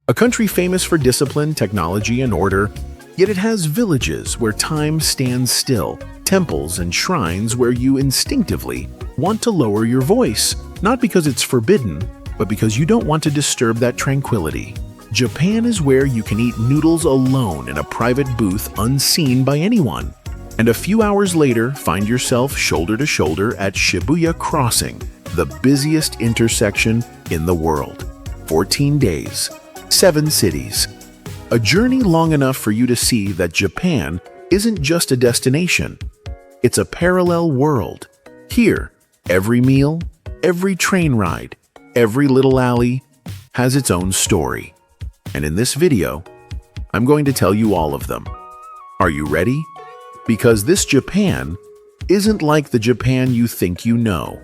A country famous for discipline, technology, and order, yet it has villages where time stands still, temples and shrines where you instinctively want to lower your voice, not because it's forbidden, but because you don't want to disturb that tranquility. Japan is where you can eat noodles alone in a private booth unseen by anyone, and a few hours later find yourself shoulder to shoulder at Shibuya Crossing, the busiest intersection in the world. 14 days, 7 cities. A journey long enough for you to see that Japan isn't just a destination, it's a parallel world. Here, every meal, every train ride, every little alley has its own story. And in this video, I'm going to tell you all of them. Are you ready? Because this Japan isn't like the Japan you think you know.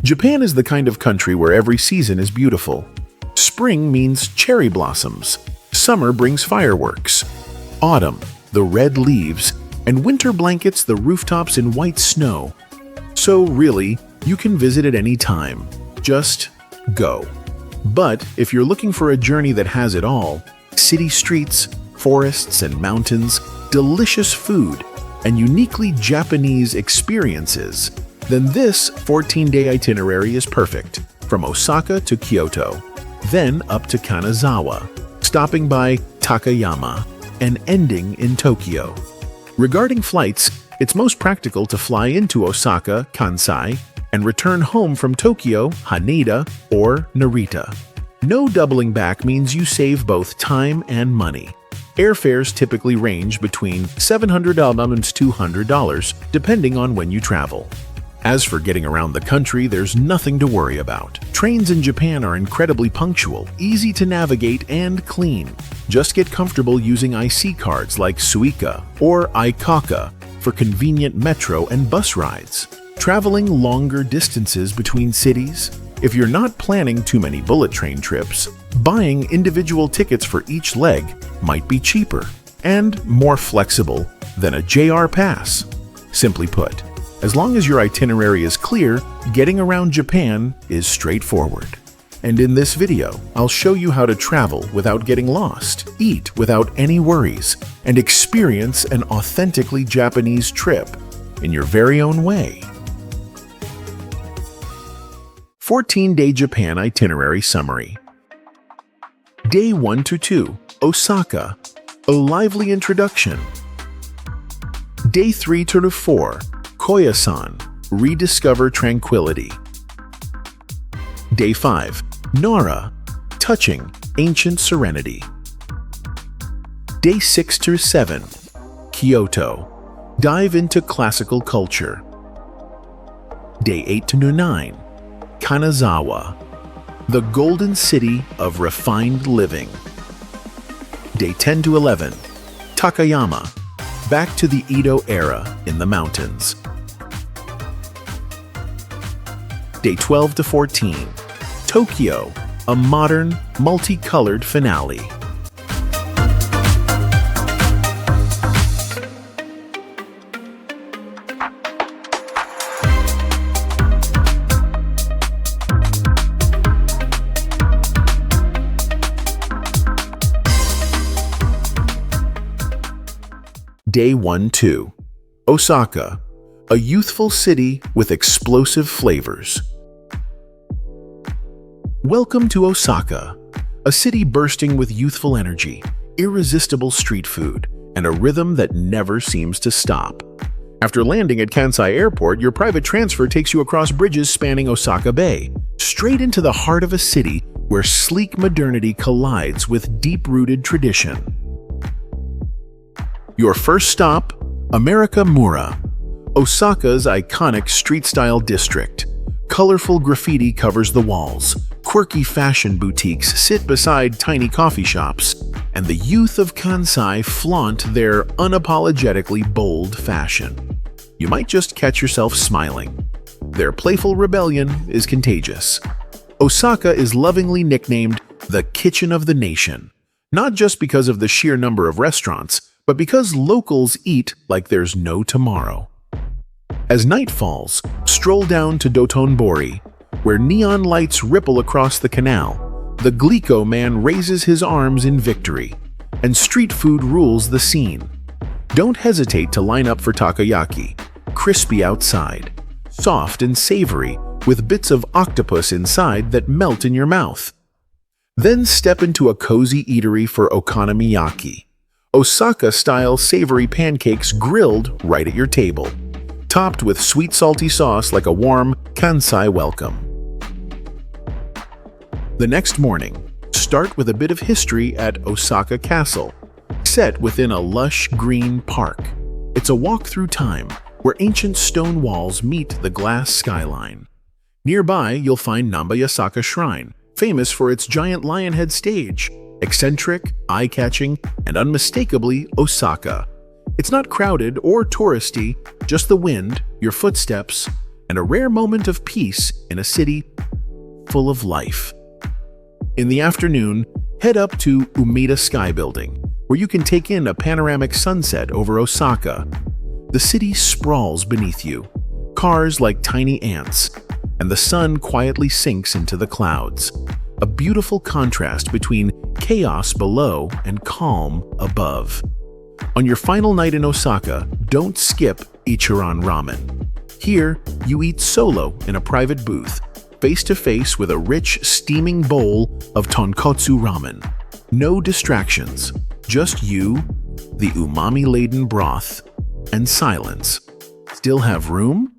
Japan is the kind of country where every season is beautiful. Spring means cherry blossoms, summer brings fireworks, autumn, the red leaves, and winter blankets the rooftops in white snow. So really, you can visit at any time. Just go. But if you're looking for a journey that has it all, city streets, forests and mountains, delicious food, and uniquely Japanese experiences, then this 14-day itinerary is perfect. From Osaka to Kyoto, then up to Kanazawa, stopping by Takayama, and ending in Tokyo. Regarding flights, it's most practical to fly into Osaka, Kansai, and return home from Tokyo, Haneda, or Narita. No doubling back means you save both time and money. Airfares typically range between $700 and $200, depending on when you travel. As for getting around the country, there's nothing to worry about. Trains in Japan are incredibly punctual, easy to navigate, and clean. Just get comfortable using IC cards like Suica or Ikaka for convenient metro and bus rides. Traveling longer distances between cities? If you're not planning too many bullet train trips, buying individual tickets for each leg might be cheaper and more flexible than a JR pass. Simply put, as long as your itinerary is clear, getting around Japan is straightforward. And in this video, I'll show you how to travel without getting lost, eat without any worries, and experience an authentically Japanese trip in your very own way. 14-day Japan itinerary summary. Day 1 to 2, Osaka, a lively introduction. Day 3 to 4, Koyasan, rediscover tranquility. Day 5, Nara, touching ancient serenity. Day 6 to 7, Kyoto, dive into classical culture. Day 8 to 9, Kanazawa, the golden city of refined living. Day 10 to 11, Takayama, back to the Edo era in the mountains. Day 12 to 14, Tokyo, a modern, multicolored finale. Day 1-2, Osaka, a youthful city with explosive flavors. Welcome to Osaka, a city bursting with youthful energy, irresistible street food, and a rhythm that never seems to stop. After landing at Kansai Airport, your private transfer takes you across bridges spanning Osaka Bay, straight into the heart of a city where sleek modernity collides with deep-rooted tradition. Your first stop, Amerikamura, Osaka's iconic street-style district. Colorful graffiti covers the walls, quirky fashion boutiques sit beside tiny coffee shops, and the youth of Kansai flaunt their unapologetically bold fashion. You might just catch yourself smiling. Their playful rebellion is contagious. Osaka is lovingly nicknamed the Kitchen of the Nation, not just because of the sheer number of restaurants, but because locals eat like there's no tomorrow. As night falls, stroll down to Dotonbori, where neon lights ripple across the canal, the Glico man raises his arms in victory, and street food rules the scene. Don't hesitate to line up for takoyaki, crispy outside, soft and savory, with bits of octopus inside that melt in your mouth. Then step into a cozy eatery for okonomiyaki, Osaka-style savory pancakes grilled right at your table, topped with sweet salty sauce like a warm Kansai welcome. The next morning, start with a bit of history at Osaka Castle, set within a lush green park. It's a walk through time where ancient stone walls meet the glass skyline. Nearby, you'll find Nambayasaka Shrine, famous for its giant lion head stage, eccentric, eye-catching, and unmistakably Osaka. It's not crowded or touristy, just the wind, your footsteps, and a rare moment of peace in a city full of life. In the afternoon, head up to Umeda Sky Building, where you can take in a panoramic sunset over Osaka. The city sprawls beneath you, cars like tiny ants, and the sun quietly sinks into the clouds. A beautiful contrast between chaos below and calm above. On your final night in Osaka, don't skip Ichiran Ramen. Here, you eat solo in a private booth, face-to-face with a rich, steaming bowl of tonkotsu ramen. No distractions, just you, the umami-laden broth, and silence. Still have room?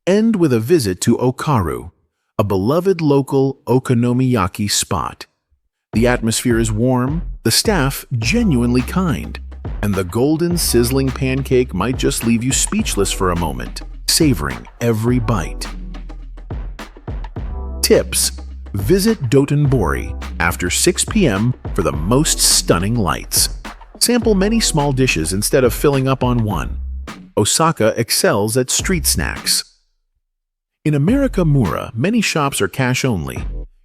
End with a visit to Okaru, a beloved local okonomiyaki spot. The atmosphere is warm, the staff genuinely kind, and the golden sizzling pancake might just leave you speechless for a moment, savoring every bite. Tips: visit Dotonbori after 6 p.m. for the most stunning lights. Sample many small dishes instead of filling up on one. Osaka excels at street snacks. In Amerikamura, many shops are cash only.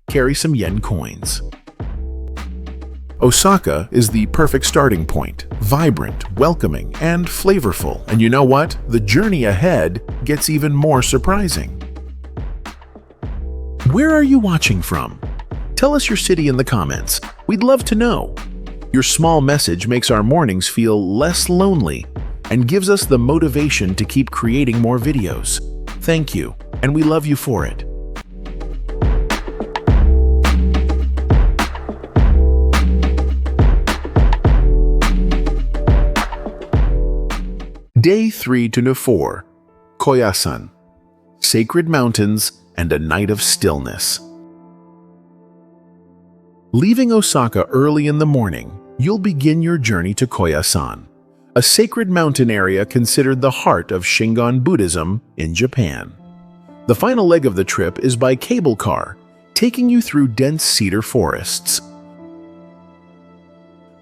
Carry some yen coins. Osaka is the perfect starting point, vibrant, welcoming, and flavorful. And you know what? The journey ahead gets even more surprising. Where are you watching from? Tell us your city in the comments. We'd love to know. Your small message makes our mornings feel less lonely and gives us the motivation to keep creating more videos. Thank you, and we love you for it. Day 3 to 4, Koyasan, Sacred Mountains and a Night of Stillness. Leaving Osaka early in the morning, you'll begin your journey to Koyasan, a sacred mountain area considered the heart of Shingon Buddhism in Japan. The final leg of the trip is by cable car, taking you through dense cedar forests.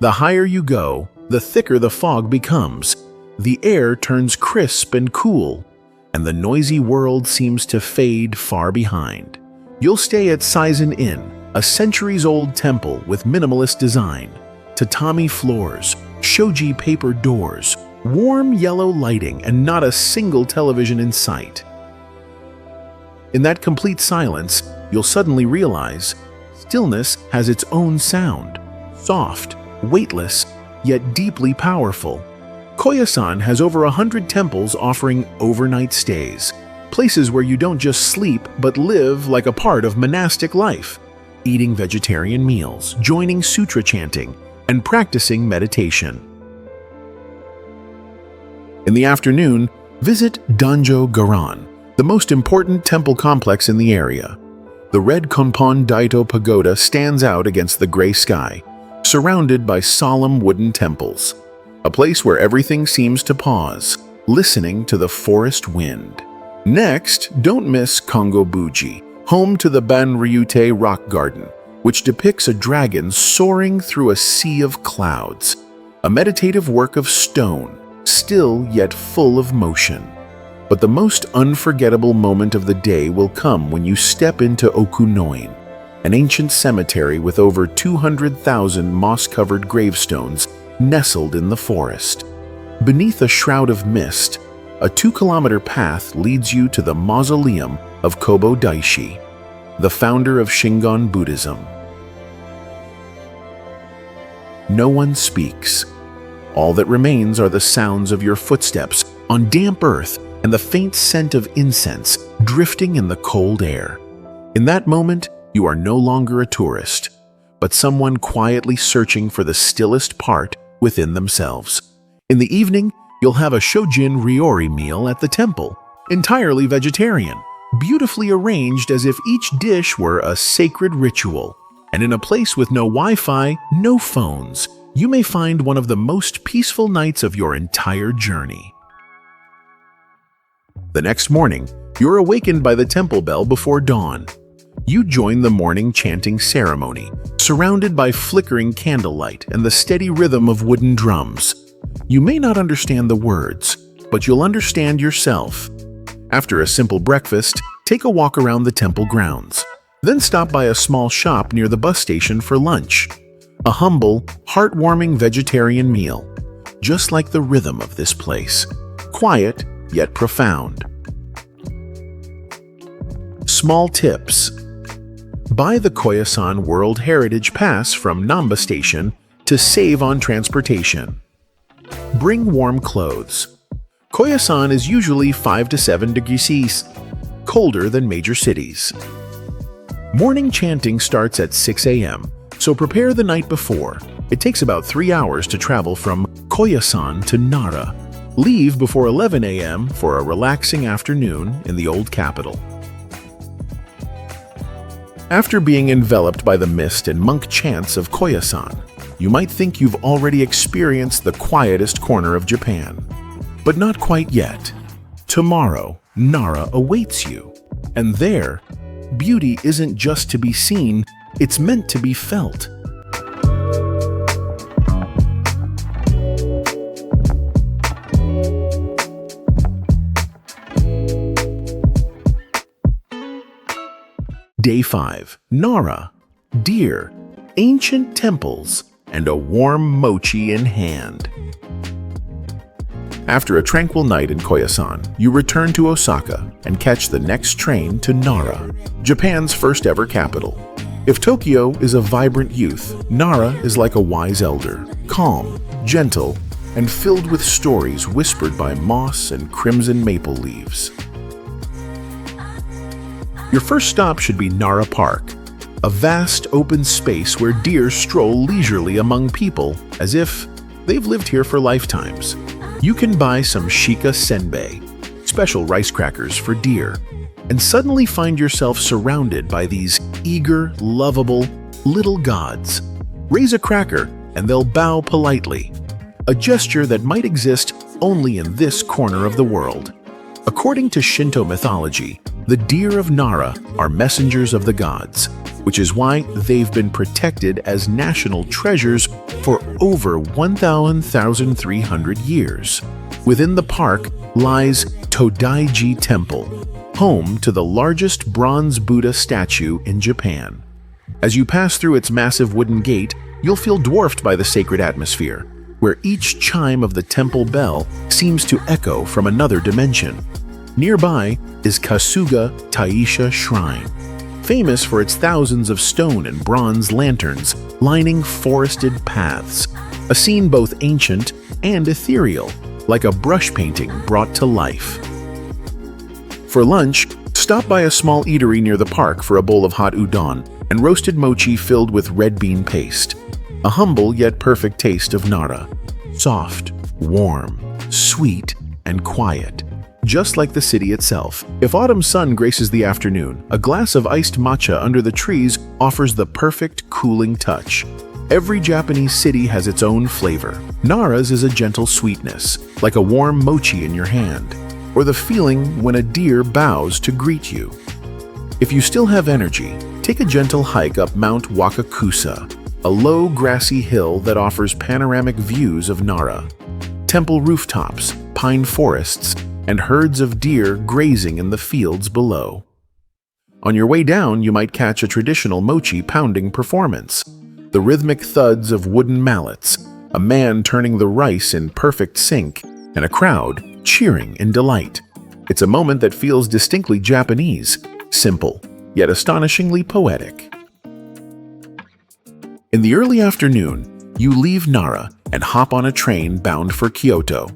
The higher you go, the thicker the fog becomes. The air turns crisp and cool, and the noisy world seems to fade far behind. You'll stay at Seizen Inn, a centuries-old temple with minimalist design, tatami floors, shoji paper doors, warm yellow lighting, and not a single television in sight. In that complete silence, you'll suddenly realize stillness has its own sound, soft, weightless, yet deeply powerful. Koyasan has over 100 temples offering overnight stays, places where you don't just sleep but live like a part of monastic life, eating vegetarian meals, joining sutra chanting, and practicing meditation. In the afternoon, visit Danjo Garan, the most important temple complex in the area. The red Konpon Daito Pagoda stands out against the gray sky, surrounded by solemn wooden temples. A place where everything seems to pause, listening to the forest wind. Next, don't miss Kongobuji, home to the Banryute Rock Garden, which depicts a dragon soaring through a sea of clouds, a meditative work of stone, still yet full of motion. But the most unforgettable moment of the day will come when you step into Okunoin, an ancient cemetery with over 200,000 moss-covered gravestones nestled in the forest. Beneath a shroud of mist, a 2-kilometer path leads you to the mausoleum of Kobo Daishi, the founder of Shingon Buddhism. no one speaks. All that remains are the sounds of your footsteps on damp earth and the faint scent of incense drifting in the cold air. In that moment, you are no longer a tourist, but someone quietly searching for the stillest part within themselves. In the evening, you'll have a Shojin Ryori meal at the temple, entirely vegetarian, beautifully arranged as if each dish were a sacred ritual. And in a place with no Wi-Fi, no phones, you may find one of the most peaceful nights of your entire journey. The next morning, you're awakened by the temple bell before dawn. You join the morning chanting ceremony, surrounded by flickering candlelight and the steady rhythm of wooden drums. You may not understand the words, but you'll understand yourself. After a simple breakfast, take a walk around the temple grounds. Then stop by a small shop near the bus station for lunch. A humble, heartwarming vegetarian meal, just like the rhythm of this place. Quiet, yet profound. Small tips. Buy the Koyasan World Heritage Pass from Namba Station to save on transportation. Bring warm clothes. Koyasan is usually 5 to 7 degrees colder than major cities. Morning chanting starts at 6 a.m., so prepare the night before. It takes about 3 hours to travel from Koyasan to Nara. Leave before 11 a.m. for a relaxing afternoon in the old capital. After being enveloped by the mist and monk chants of Koyasan, you might think you've already experienced the quietest corner of Japan. But not quite yet. Tomorrow, Nara awaits you. And there, beauty isn't just to be seen, it's meant to be felt. Day 5. Nara. Deer, ancient temples, and a warm mochi in hand. After a tranquil night in Koyasan, you return to Osaka and catch the next train to Nara, Japan's first ever capital. If Tokyo is a vibrant youth, Nara is like a wise elder, calm, gentle, and filled with stories whispered by moss and crimson maple leaves. Your first stop should be Nara Park, a vast open space where deer stroll leisurely among people as if they've lived here for lifetimes. You can buy some shika senbei, special rice crackers for deer, and suddenly find yourself surrounded by these eager, lovable, little gods. Raise a cracker and they'll bow politely, a gesture that might exist only in this corner of the world. According to Shinto mythology, the deer of Nara are messengers of the gods, which is why they've been protected as national treasures for over 1,300 years. Within the park lies Todaiji Temple, home to the largest bronze Buddha statue in Japan. As you pass through its massive wooden gate, you'll feel dwarfed by the sacred atmosphere, where each chime of the temple bell seems to echo from another dimension. Nearby is Kasuga Taisha Shrine, famous for its thousands of stone and bronze lanterns lining forested paths, a scene both ancient and ethereal, like a brush painting brought to life. For lunch, stop by a small eatery near the park for a bowl of hot udon and roasted mochi filled with red bean paste, a humble yet perfect taste of Nara, soft, warm, sweet, and quiet. Just like the city itself. If autumn sun graces the afternoon, a glass of iced matcha under the trees offers the perfect cooling touch. Every Japanese city has its own flavor. Nara's is a gentle sweetness, like a warm mochi in your hand, or the feeling when a deer bows to greet you. If you still have energy, take a gentle hike up Mount Wakakusa, a low grassy hill that offers panoramic views of Nara. Temple rooftops, pine forests, and herds of deer grazing in the fields below. On your way down, you might catch a traditional mochi pounding performance. The rhythmic thuds of wooden mallets, a man turning the rice in perfect sync, and a crowd cheering in delight. It's a moment that feels distinctly Japanese, simple, yet astonishingly poetic. In the early afternoon, You leave Nara and hop on a train bound for Kyoto,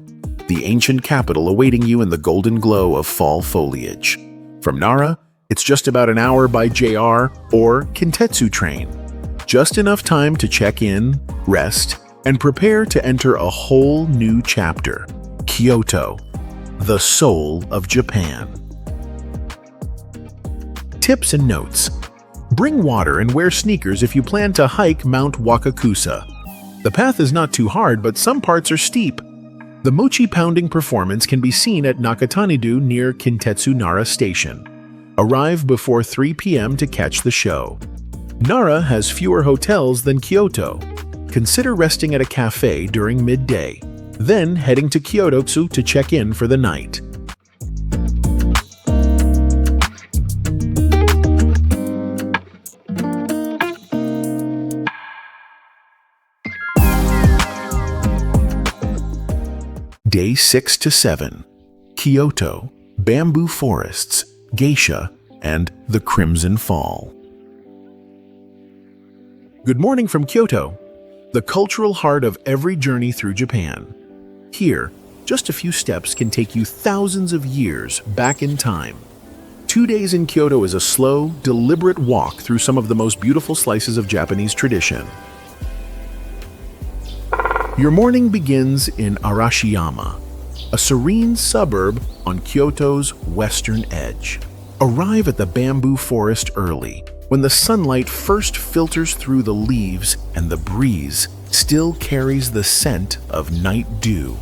the ancient capital awaiting you in the golden glow of fall foliage. From Nara, it's just about an hour by JR or Kintetsu train. Just enough time to check in, rest, and prepare to enter a whole new chapter. Kyoto, the soul of Japan. Tips and notes. Bring water and wear sneakers if you plan to hike Mount Wakakusa. The path is not too hard, but some parts are steep. The mochi pounding performance can be seen at Nakatanido near Kintetsu Nara Station. Arrive before 3 p.m. to catch the show. Nara has fewer hotels than Kyoto. Consider resting at a cafe during midday, then heading to Kyoto to check in for the night. Day 6 to 7. Kyoto, bamboo forests, geisha, and the Crimson Fall. Good morning from Kyoto, the cultural heart of every journey through Japan. Here, just a few steps can take you thousands of years back in time. 2 days in Kyoto is a slow, deliberate walk through some of the most beautiful slices of Japanese tradition. Your morning begins in Arashiyama, a serene suburb on Kyoto's western edge. Arrive at the bamboo forest early, when the sunlight first filters through the leaves and the breeze still carries the scent of night dew.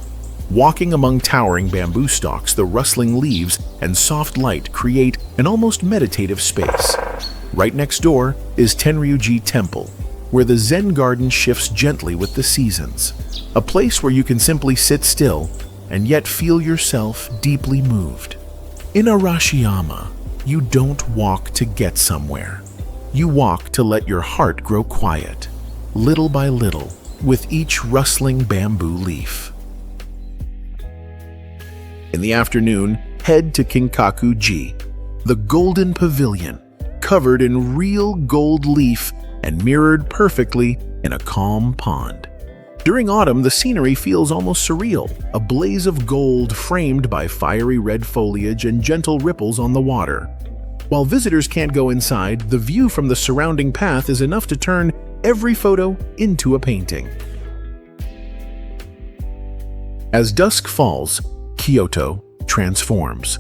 Walking among towering bamboo stalks, the rustling leaves and soft light create an almost meditative space. Right next door is Tenryuji Temple, where the Zen garden shifts gently with the seasons. A place where you can simply sit still and yet feel yourself deeply moved. In Arashiyama, you don't walk to get somewhere. You walk to let your heart grow quiet, little by little, with each rustling bamboo leaf. In the afternoon, head to Kinkaku-ji, the golden pavilion, covered in real gold leaf and mirrored perfectly in a calm pond. During autumn, the scenery feels almost surreal, a blaze of gold framed by fiery red foliage and gentle ripples on the water. While visitors can't go inside, the view from the surrounding path is enough to turn every photo into a painting. As dusk falls, Kyoto transforms.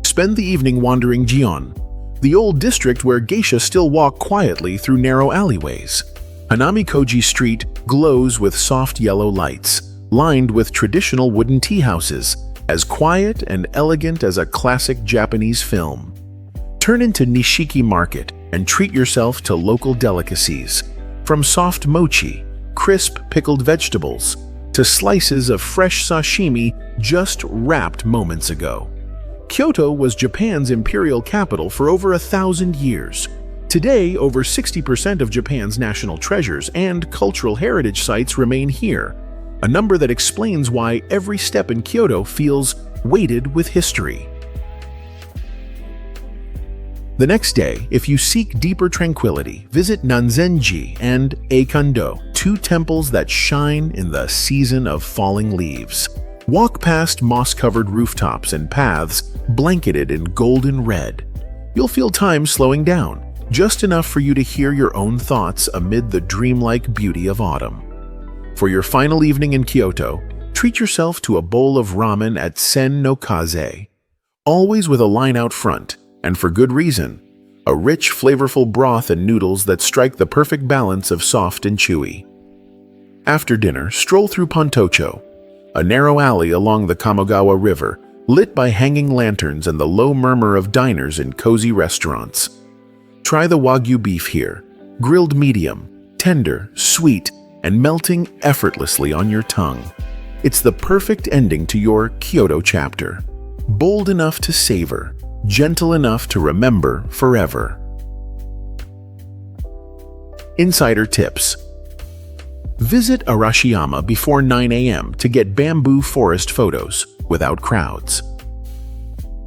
Spend the evening wandering Gion, the old district where geisha still walk quietly through narrow alleyways. Hanami-Koji Street glows with soft yellow lights, lined with traditional wooden tea houses, as quiet and elegant as a classic Japanese film. Turn into Nishiki Market and treat yourself to local delicacies, from soft mochi, crisp pickled vegetables, to slices of fresh sashimi just wrapped moments ago. Kyoto was Japan's imperial capital for over 1,000 years. Today, over 60% of Japan's national treasures and cultural heritage sites remain here, a number that explains why every step in Kyoto feels weighted with history. The next day, if you seek deeper tranquility, visit Nanzenji and Eikando, two temples that shine in the season of falling leaves. Walk past moss-covered rooftops and paths blanketed in golden red. You'll feel time slowing down, just enough for you to hear your own thoughts amid the dreamlike beauty of autumn. For your final evening in Kyoto, treat yourself to a bowl of ramen at Sen no Kaze, always with a line out front, and for good reason, a rich, flavorful broth and noodles that strike the perfect balance of soft and chewy. After dinner, stroll through Pontocho, a narrow alley along the Kamogawa River, lit by hanging lanterns and the low murmur of diners in cozy restaurants. Try the Wagyu beef here, grilled medium, tender, sweet, and melting effortlessly on your tongue. It's the perfect ending to your Kyoto chapter. Bold enough to savor, gentle enough to remember forever. Insider tips. Visit Arashiyama before 9 a.m. to get bamboo forest photos without crowds.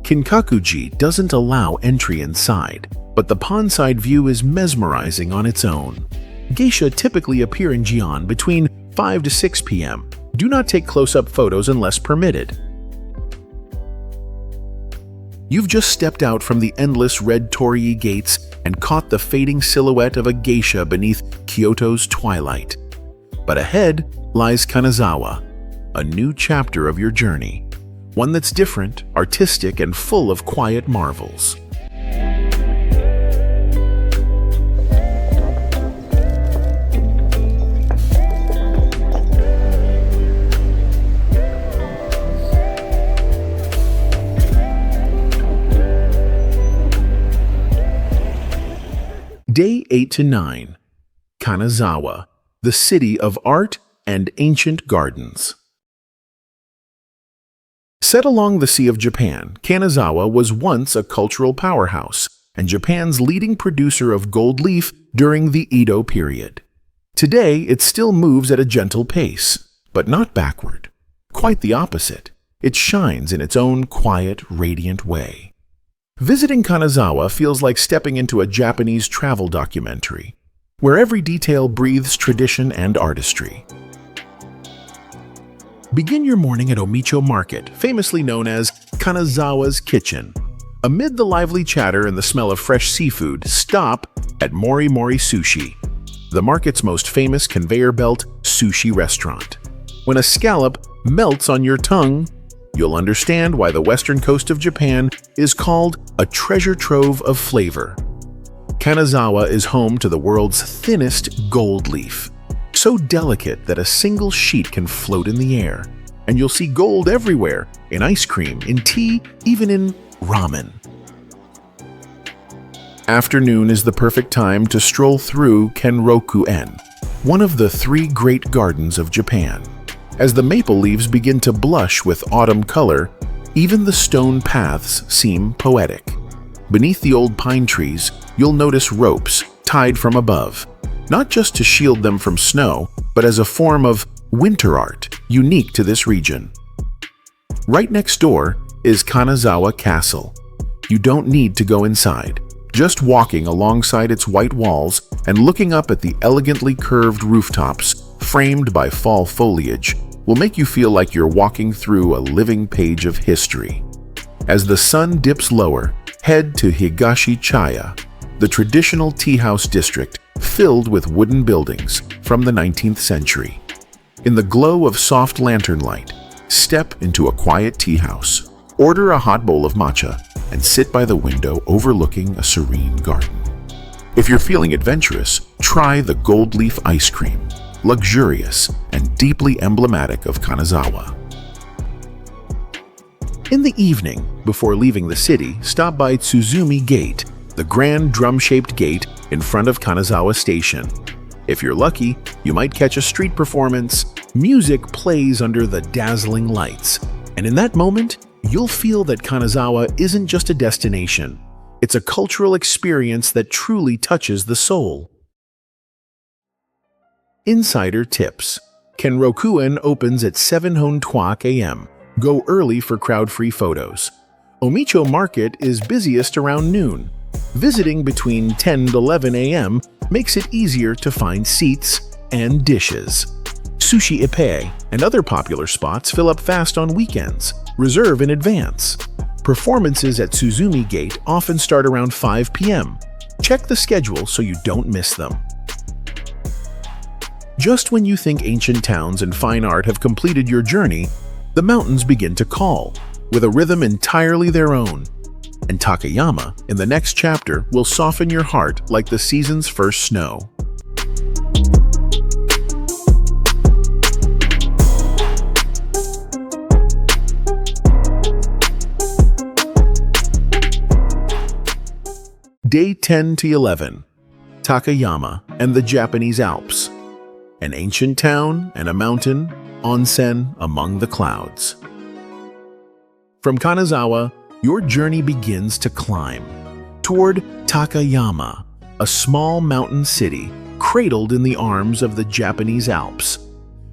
Kinkaku-ji doesn't allow entry inside, but the pondside view is mesmerizing on its own. Geisha typically appear in Gion between 5 to 6 p.m. Do not take close-up photos unless permitted. You've just stepped out from the endless red torii gates and caught the fading silhouette of a geisha beneath Kyoto's twilight. But ahead lies Kanazawa, a new chapter of your journey, one that's different, artistic, and full of quiet marvels. Day 8 to 9. Kanazawa, the city of art and ancient gardens. Set along the Sea of Japan, Kanazawa was once a cultural powerhouse and Japan's leading producer of gold leaf during the Edo period. Today, it still moves at a gentle pace, but not backward. Quite the opposite. It shines in its own quiet, radiant way. Visiting Kanazawa feels like stepping into a Japanese travel documentary, where every detail breathes tradition and artistry. Begin your morning at Omicho Market, famously known as Kanazawa's Kitchen. Amid the lively chatter and the smell of fresh seafood, stop at Mori Mori Sushi, the market's most famous conveyor belt sushi restaurant. When a scallop melts on your tongue, you'll understand why the western coast of Japan is called a treasure trove of flavor. Kanazawa is home to the world's thinnest gold leaf, so delicate that a single sheet can float in the air, and you'll see gold everywhere, in ice cream, in tea, even in ramen. Afternoon is the perfect time to stroll through Kenroku-en, one of the 3 great gardens of Japan. As the maple leaves begin to blush with autumn color, even the stone paths seem poetic. Beneath the old pine trees, you'll notice ropes tied from above, not just to shield them from snow, but as a form of winter art unique to this region. Right next door is Kanazawa Castle. You don't need to go inside. Just walking alongside its white walls and looking up at the elegantly curved rooftops framed by fall foliage will make you feel like you're walking through a living page of history. As the sun dips lower, head to Higashi-Chaya, the traditional tea house district filled with wooden buildings from the 19th century. In the glow of soft lantern light, step into a quiet tea house, order a hot bowl of matcha, and sit by the window overlooking a serene garden. If you're feeling adventurous, try the gold leaf ice cream, luxurious and deeply emblematic of Kanazawa. In the evening, before leaving the city, stop by Tsuzumi Gate, the grand drum-shaped gate in front of Kanazawa Station. If you're lucky, you might catch a street performance. Music plays under the dazzling lights, and in that moment, you'll feel that Kanazawa isn't just a destination. It's a cultural experience that truly touches the soul. Insider tips. Kenroku-en opens at 7:00 a.m. Go early for crowd-free photos. Omicho Market is busiest around noon. Visiting between 10 and 11 a.m. makes it easier to find seats and dishes. Sushi Ippei and other popular spots fill up fast on weekends. Reserve in advance. Performances at Tsuzumi Gate often start around 5 p.m. Check the schedule so you don't miss them. Just when you think ancient towns and fine art have completed your journey, the mountains begin to call, with a rhythm entirely their own. And Takayama, in the next chapter, will soften your heart like the season's first snow. Day 10 to 11. Takayama and the Japanese Alps. An ancient town and a mountain, onsen among the clouds. From Kanazawa, your journey begins to climb toward Takayama, a small mountain city cradled in the arms of the Japanese Alps.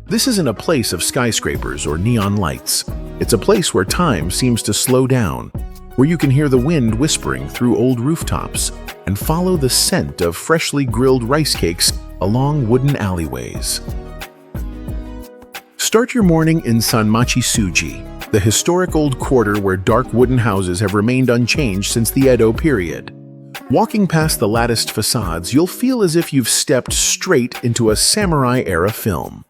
This isn't a place of skyscrapers or neon lights. It's a place where time seems to slow down, where you can hear the wind whispering through old rooftops and follow the scent of freshly grilled rice cakes along wooden alleyways. Start your morning in Sanmachi-suji, the historic old quarter where dark wooden houses have remained unchanged since the Edo period. Walking past the latticed facades, you'll feel as if you've stepped straight into a samurai-era film.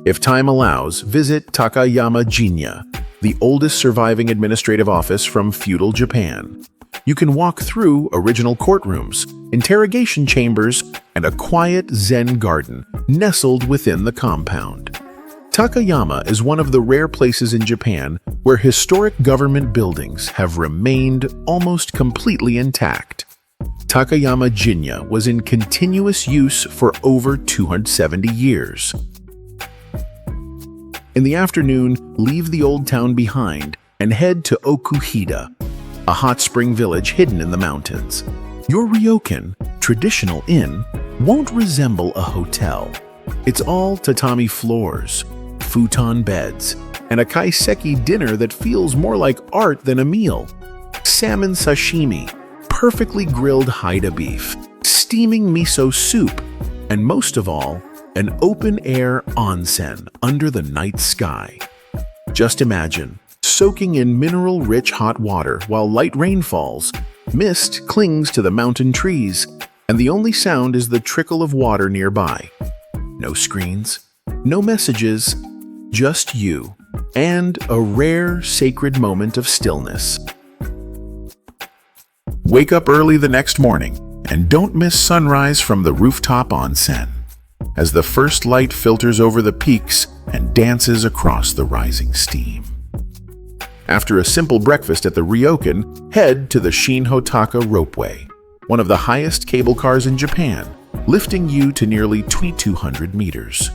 If time allows, visit Takayama Jinya, the oldest surviving administrative office from feudal Japan. You can walk through original courtrooms, interrogation chambers, and a quiet Zen garden nestled within the compound. Takayama is one of the rare places in Japan where historic government buildings have remained almost completely intact. Takayama Jinya was in continuous use for over 270 years. In the afternoon, leave the old town behind and head to Okuhida, a hot spring village hidden in the mountains. Your ryokan, traditional inn, won't resemble a hotel. It's all tatami floors, futon beds, and a kaiseki dinner that feels more like art than a meal. Salmon sashimi, perfectly grilled Haida beef, steaming miso soup, and most of all, an open-air onsen under the night sky. Just imagine, soaking in mineral-rich hot water while light rain falls, mist clings to the mountain trees, and the only sound is the trickle of water nearby. No screens, no messages, just you, and a rare, sacred moment of stillness. Wake up early the next morning, and don't miss sunrise from the rooftop onsen, as the first light filters over the peaks and dances across the rising steam. After a simple breakfast at the ryokan, head to the Shinhotaka ropeway, one of the highest cable cars in Japan, lifting you to nearly 2,200 meters.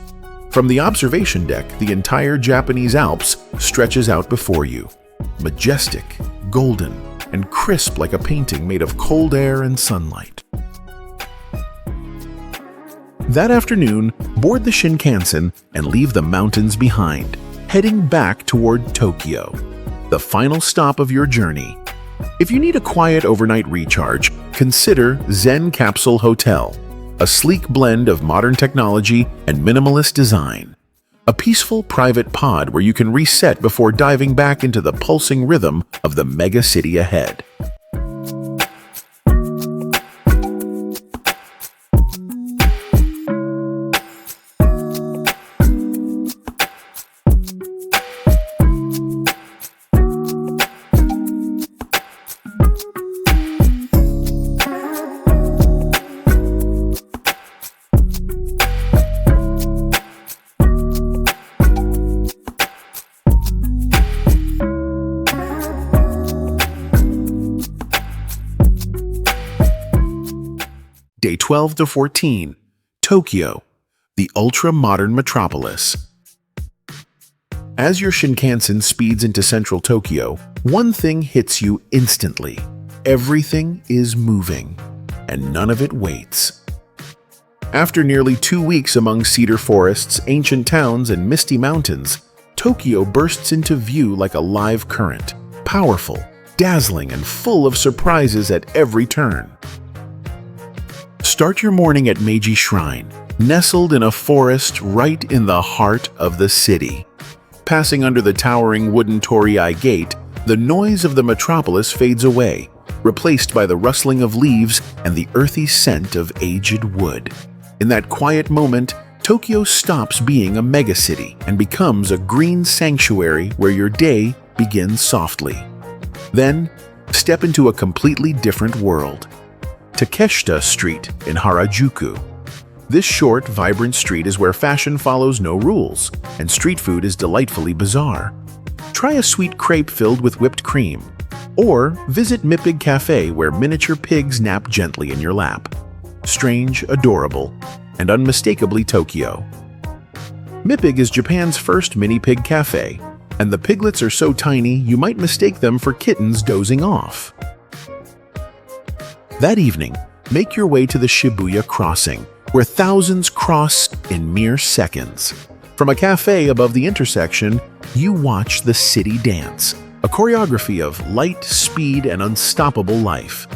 From the observation deck, the entire Japanese Alps stretches out before you, majestic, golden, and crisp like a painting made of cold air and sunlight. That afternoon, board the Shinkansen and leave the mountains behind, heading back toward Tokyo, the final stop of your journey. If you need a quiet overnight recharge, consider Zen Capsule Hotel, a sleek blend of modern technology and minimalist design. A peaceful private pod where you can reset before diving back into the pulsing rhythm of the mega city ahead. Day 12 to 14, Tokyo, the ultra-modern metropolis. As your Shinkansen speeds into central Tokyo, one thing hits you instantly. Everything is moving, and none of it waits. After nearly 2 weeks among cedar forests, ancient towns, and misty mountains, Tokyo bursts into view like a live current, powerful, dazzling, and full of surprises at every turn. Start your morning at Meiji Shrine, nestled in a forest right in the heart of the city. Passing under the towering wooden Torii Gate, the noise of the metropolis fades away, replaced by the rustling of leaves and the earthy scent of aged wood. In that quiet moment, Tokyo stops being a megacity and becomes a green sanctuary where your day begins softly. Then, step into a completely different world. Takeshita Street in Harajuku. This short, vibrant street is where fashion follows no rules, and street food is delightfully bizarre. Try a sweet crepe filled with whipped cream, or visit Mippig Cafe where miniature pigs nap gently in your lap. Strange, adorable, and unmistakably Tokyo. Mippig is Japan's first mini pig cafe, and the piglets are so tiny you might mistake them for kittens dozing off. That evening, make your way to the Shibuya crossing, where thousands cross in mere seconds. From a cafe above the intersection, you watch the city dance, a choreography of light, speed, and unstoppable life.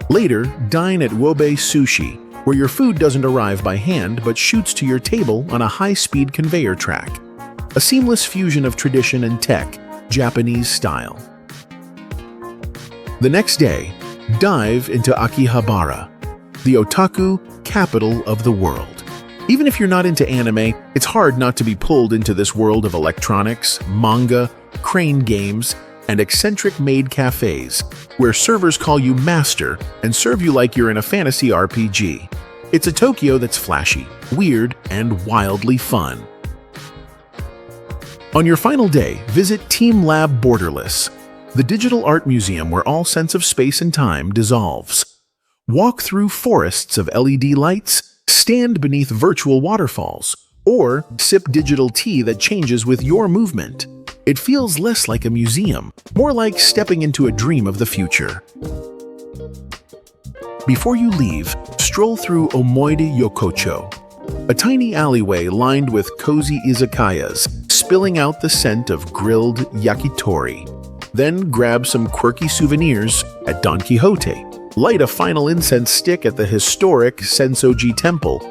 Later, dine at Wobe Sushi, where your food doesn't arrive by hand but shoots to your table on a high-speed conveyor track. a seamless fusion of tradition and tech, Japanese style. The next day, dive into Akihabara, the otaku capital of the world. Even if you're not into anime, it's hard not to be pulled into this world of electronics, manga, crane games, and eccentric maid cafes, where servers call you master and serve you like you're in a fantasy RPG. It's a Tokyo that's flashy, weird, and wildly fun. On your final day, visit Team Lab Borderless, the digital art museum where all sense of space and time dissolves. Walk through forests of LED lights, stand beneath virtual waterfalls, or sip digital tea that changes with your movement. It feels less like a museum, more like stepping into a dream of the future. Before you leave, stroll through Omoide Yokocho, a tiny alleyway lined with cozy izakayas, spilling out the scent of grilled yakitori. Then grab some quirky souvenirs at Don Quixote, light a final incense stick at the historic Sensoji Temple,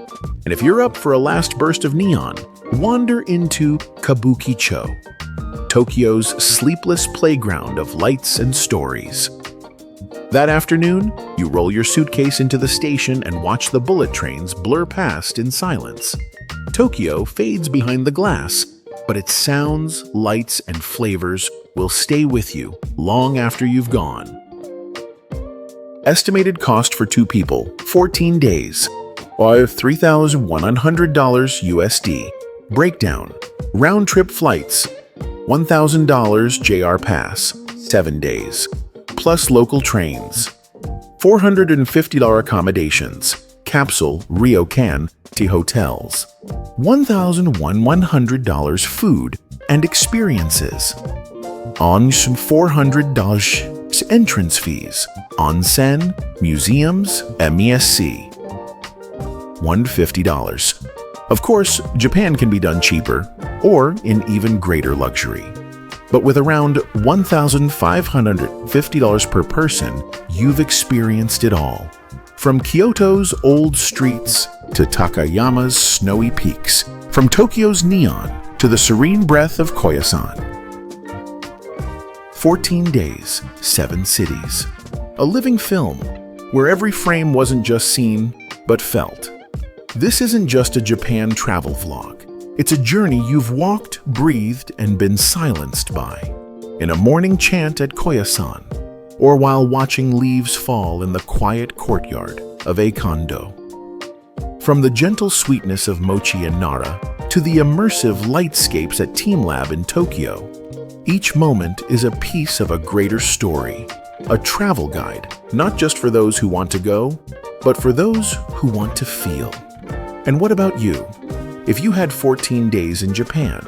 and if you're up for a last burst of neon, wander into Kabukicho, Tokyo's sleepless playground of lights and stories. That afternoon, you roll your suitcase into the station and watch the bullet trains blur past in silence. Tokyo fades behind the glass, but its sounds, lights, and flavors will stay with you long after you've gone. Estimated cost for 2 people, 14 days, or $3,100 USD. Breakdown: round-trip flights, $1,000 JR Pass, 7 days, plus local trains. $450 accommodations, capsule, ryokan, to hotels. $1,100 food and experiences. $400 entrance fees, onsen, museums, MESC. $150. Of course, Japan can be done cheaper or in even greater luxury. But with around $1,550 per person, you've experienced it all. From Kyoto's old streets to Takayama's snowy peaks, from Tokyo's neon to the serene breath of Koyasan. 14 days, 7 cities. A living film where every frame wasn't just seen, but felt. This isn't just a Japan travel vlog. It's a journey you've walked, breathed, and been silenced by. In a morning chant at Koyasan, or while watching leaves fall in the quiet courtyard of a condo. From the gentle sweetness of mochi in Nara to the immersive lightscapes at Team Lab in Tokyo, each moment is a piece of a greater story, a travel guide, not just for those who want to go, but for those who want to feel. And what about you? If you had 14 days in Japan,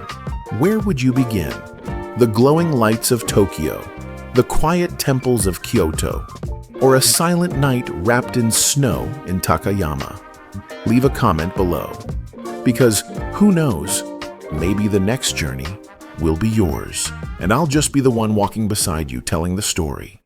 where would you begin? The glowing lights of Tokyo, the quiet temples of Kyoto, or a silent night wrapped in snow in Takayama? Leave a comment below, because who knows, maybe the next journey will be yours, and I'll just be the one walking beside you telling the story.